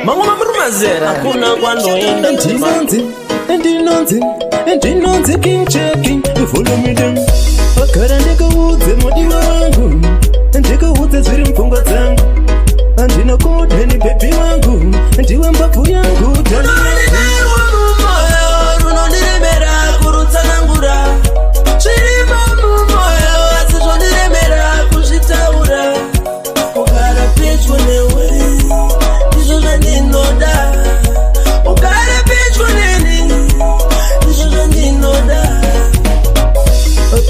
Mambo mazera hakuna kwanoenda Ndinonzi king checking follow me them akara ndikaudze modiwa wangu ndikaudze zviri mupfungwa dzangu andinokuda ni baby wangu ndiwe mbabvu yangu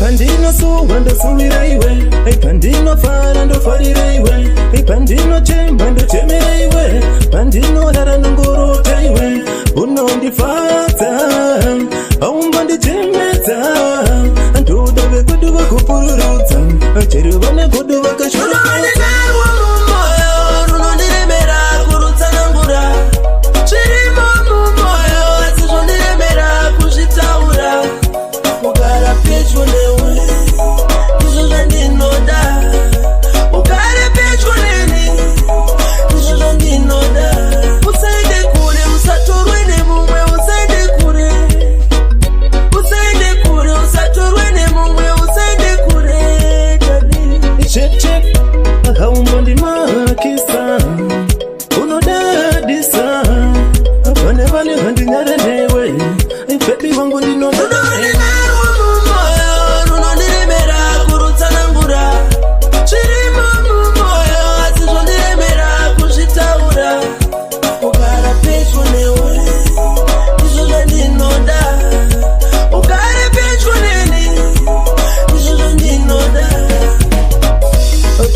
Pandinosuwa ndosuvira iwe pandinofara ndofarira iwe pandinochemba ndochemera iwe pandinorara ndongorota iwe unondifadza aumbondichemedza ndoda vekudu vakupururudza chero vane kudu vakashora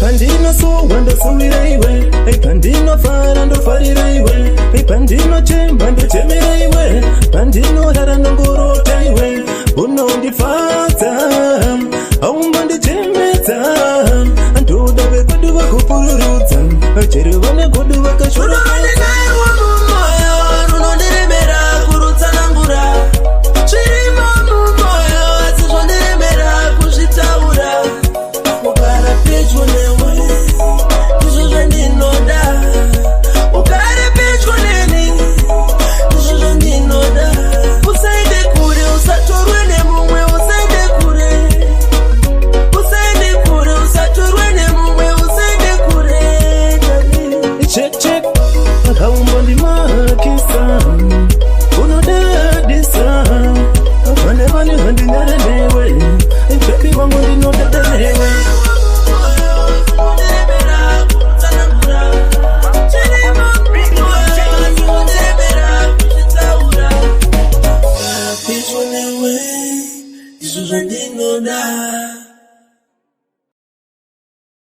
Pandinosuwa ndosuvira iwe pandinofara ndofarira iwe pandinochemba ndochemera iwe pandinorara ndongorota iwe unondifadza aumbondichemedza ndoda vekudu vakupururudza chero vane kudu vakashora aumbondimakisa unodadisa vane vane vandinyara newe bebi wangu ndinodada newe Ndinoda